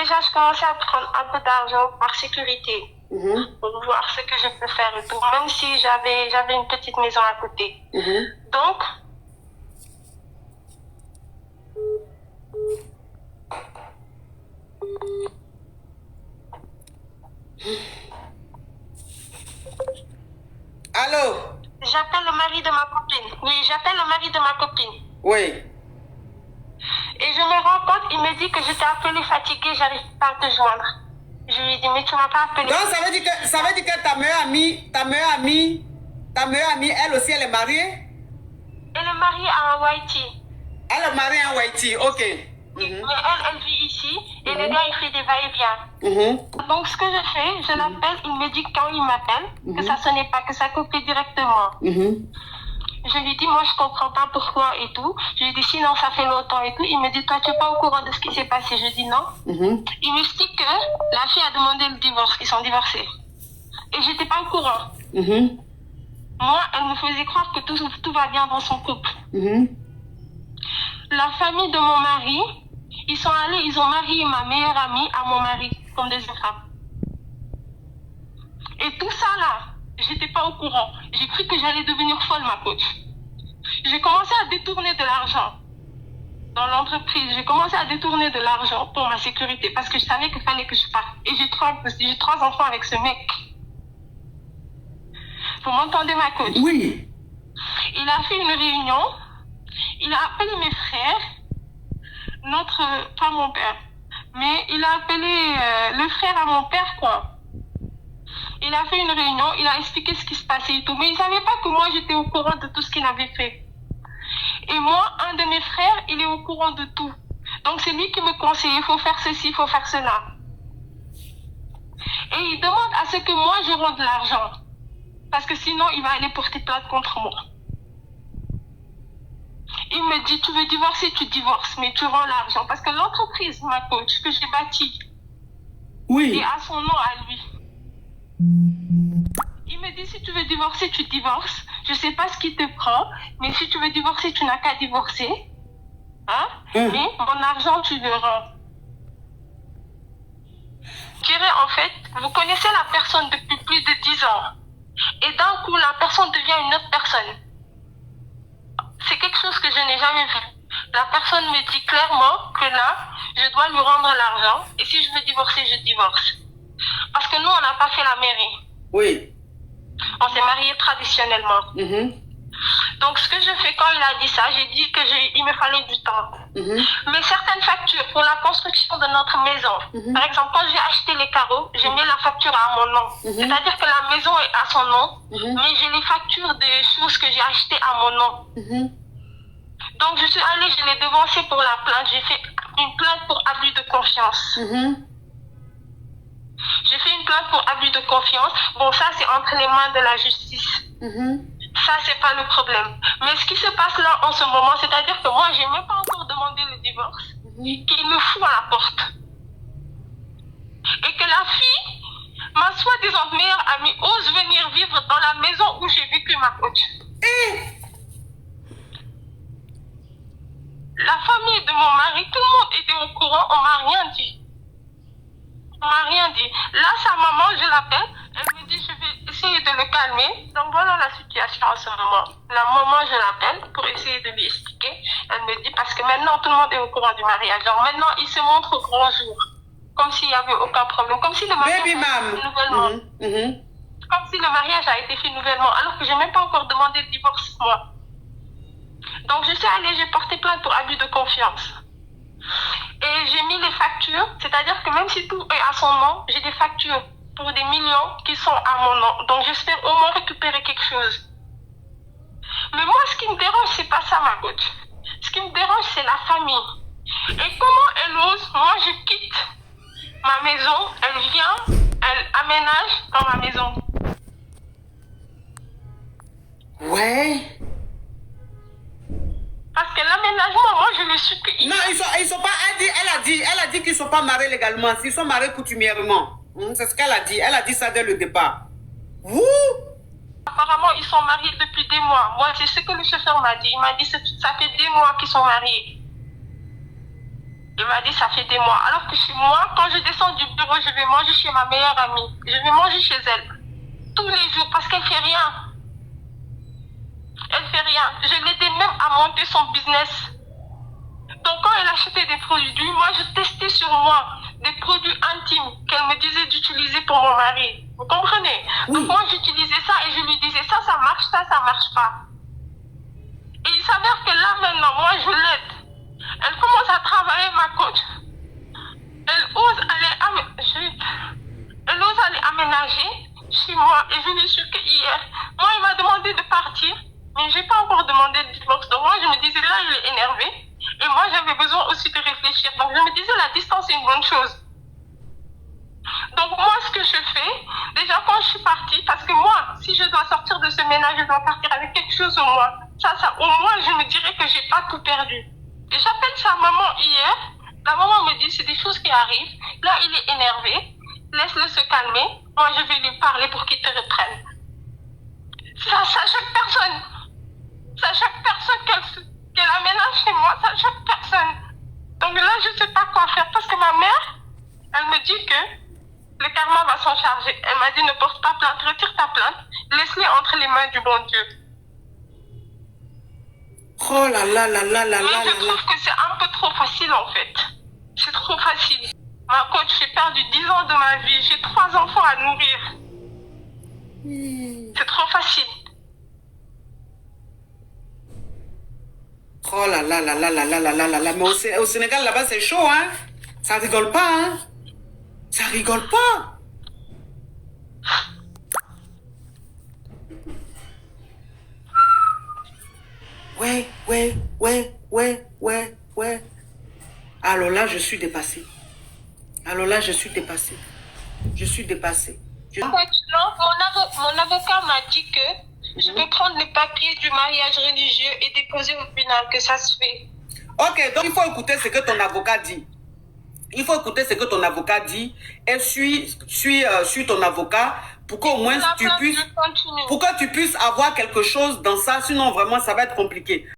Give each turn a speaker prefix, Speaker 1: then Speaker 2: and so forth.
Speaker 1: déjà, je commençais à prendre un peu d'argent par sécurité. Pour voir ce que je peux faire et tout, même si j'avais une petite maison à côté. Donc,
Speaker 2: Allô?
Speaker 1: j'appelle le mari de ma copine. Oui, j'appelle le mari de ma copine.
Speaker 2: Oui.
Speaker 1: Et je me rends compte, il me dit que je t'ai appelé fatiguée, j'arrive pas à te joindre. Je lui dis, mais tu m'as pas appelé.
Speaker 2: Donc ça veut dire que ta meilleure amie, elle aussi, elle est mariée?
Speaker 1: Elle est mariée à un Haïti.
Speaker 2: Elle est mariée à un Haïti, ok.
Speaker 1: Mais elle vit ici, et le gars, il fait des va-et-vient. Donc, ce que je fais, je l'appelle, il me dit quand il m'appelle, que ça sonnait pas, que ça coupait directement. Je lui dis, moi, je comprends pas pourquoi et tout. Je lui dis, sinon, ça fait longtemps et tout. Il me dit, toi, tu es pas au courant de ce qui s'est passé. Je dis non. Il m'explique que la fille a demandé le divorce, ils sont divorcés. Et j'étais pas au courant. Moi, elle me faisait croire que tout va bien dans son couple. La famille de mon mari, ils sont allés, ils ont marié ma meilleure amie à mon mari, comme deuxième femme. Et tout ça là, j'étais pas au courant. J'ai cru que j'allais devenir folle, ma coach. J'ai commencé à détourner de l'argent dans l'entreprise. J'ai commencé à détourner de l'argent pour ma sécurité parce que je savais qu'il fallait que je parte. Et j'ai trois enfants avec ce mec. Vous m'entendez, ma coach?
Speaker 2: Oui.
Speaker 1: Il a fait une réunion. Il a appelé mes frères. Pas mon père. Mais il a appelé le frère à mon père, quoi. Il a fait une réunion, il a expliqué ce qui se passait et tout. Mais il ne savait pas que moi, j'étais au courant de tout ce qu'il avait fait. Et moi, un de mes frères, il est au courant de tout. Donc, c'est lui qui me conseille, il faut faire ceci, il faut faire cela. Et il demande à ce que moi, je rende l'argent. Parce que sinon, il va aller porter plainte contre moi. Il me dit, tu veux divorcer, tu divorces, mais tu rends l'argent. Parce que l'entreprise, ma coach, que j'ai bâtie, est à son nom à lui. Il me dit, si tu veux divorcer, tu divorces. Je ne sais pas ce qui te prend, mais si tu veux divorcer, tu n'as qu'à divorcer. Hein? Mais mon argent, tu le rends. Je dirais, en fait, vous connaissez la personne depuis plus de 10 ans. Et d'un coup, la personne devient une autre personne. C'est quelque chose que je n'ai jamais vu. La personne me dit clairement que là, je dois lui rendre l'argent. Et si je veux divorcer, je divorce. Parce que nous, on n'a pas fait la mairie.
Speaker 2: Oui.
Speaker 1: On s'est mariés traditionnellement. Donc, ce que je fais quand il a dit ça, j'ai dit qu'il me fallait du temps. Mais certaines factures pour la construction de notre maison, par exemple, quand j'ai acheté les carreaux, j'ai mis la facture à mon nom. C'est-à-dire que la maison est à son nom, mais j'ai les factures des choses que j'ai achetées à mon nom. Donc, je suis allée, je l'ai devancé pour la plainte. J'ai fait une plainte pour abus de confiance. J'ai fait une plainte pour abus de confiance. Bon, ça, c'est entre les mains de la justice. Ça, c'est pas le problème. Mais ce qui se passe là en ce moment, c'est-à-dire que moi, j'ai même pas encore demandé le divorce, qu'il me fout à la porte. Et que la fille, ma soi-disant meilleure amie, ose venir vivre dans la maison où j'ai vécu ma coach. La famille de mon mari, tout le monde était au courant, on m'a rien dit. On m'a rien dit. Là, sa maman, je l'appelle, elle me dit, je vais essayer de le calmer. Donc voilà la situation en ce moment. La maman, je l'appelle pour essayer de lui expliquer. Elle me dit, parce que maintenant, tout le monde est au courant du mariage. Alors maintenant, il se montre au grand jour. Comme s'il n'y avait aucun problème. Comme si le mariage a été fait nouvellement. Comme si le mariage a été fait nouvellement. Alors que je n'ai même pas encore demandé le divorce, moi. Donc je suis allée, j'ai porté plainte pour abus de confiance. Et j'ai mis les factures, c'est-à-dire que même si tout est à son nom, j'ai des factures pour des millions qui sont à mon nom. Donc j'espère au moins récupérer quelque chose. Mais moi, ce qui me dérange, c'est pas ça, ma coach. Ce qui me dérange, c'est la famille. Et comment elle ose, moi je quitte ma maison, elle vient, elle aménage dans ma maison.
Speaker 2: Ouais.
Speaker 1: Parce que l'aménagement, moi, je le suis que...
Speaker 2: Non, ils sont pas... Elle a dit qu'ils ne sont pas mariés légalement. Ils sont mariés coutumièrement. C'est ce qu'elle a dit. Elle a dit ça dès le départ. Vous?
Speaker 1: Apparemment, ils sont mariés depuis des mois. Moi, c'est ce que le chauffeur m'a dit. Il m'a dit, ça fait des mois qu'ils sont mariés. Il m'a dit, ça fait des mois. Alors que chez moi, quand je descends du bureau, je vais manger chez ma meilleure amie. Je vais manger chez elle. Tous les jours, parce qu'elle fait rien. Elle fait rien. Je l'aidais même à monter son business. Donc quand elle achetait des produits, moi je testais sur moi des produits intimes qu'elle me disait d'utiliser pour mon mari. Vous comprenez?
Speaker 2: Oui.
Speaker 1: Donc moi j'utilisais ça et je lui disais ça marche, ça marche pas. Et il s'avère que là maintenant, moi je l'aide. Elle commence à travailler ma coach. Elle ose aller aménager chez moi. Et je n'ai su que hier. Moi il m'a demandé de partir, mais j'ai pas encore demandé de divorce. Donc moi je me disais là il est énervé. Et moi, j'avais besoin aussi de réfléchir. Donc, je me disais, la distance est une bonne chose. Donc, moi, ce que je fais, déjà, quand je suis partie, parce que moi, si je dois sortir de ce ménage, je dois partir avec quelque chose au moins. Au moins, je me dirais que j'ai pas tout perdu. Et j'appelle sa maman hier. La maman me dit, c'est des choses qui arrivent. Là, il est énervé. Laisse-le se calmer. Moi, je vais lui parler pour qu'il te reprenne. Ça choque personne. Ça choque personne qu'elle aménage chez moi, ça choque personne. Donc là, je ne sais pas quoi faire parce que ma mère, elle me dit que le karma va s'en charger. Elle m'a dit ne porte pas plainte, retire ta plainte, laisse-les entre les mains du bon Dieu.
Speaker 2: Oh là là là là là là.
Speaker 1: Mais je trouve que c'est un peu trop facile en fait. C'est trop facile. Ma coach, j'ai perdu 10 ans de ma vie, j'ai 3 enfants à nourrir. C'est trop facile.
Speaker 2: Oh là là là là là là là là là là. Mais au Sénégal, là-bas, c'est chaud, hein. Ça rigole pas, hein. Ça rigole pas. Ouais. Alors là, je suis dépassée. Je suis dépassée.
Speaker 1: Non, mon avocat m'a dit que je peux prendre les papiers du mariage religieux et déposer au final, que ça se fait.
Speaker 2: Ok, donc il faut écouter ce que ton avocat dit. Et suis ton avocat pour qu'au moins tu puisses avoir quelque chose dans ça. Sinon, vraiment, ça va être compliqué.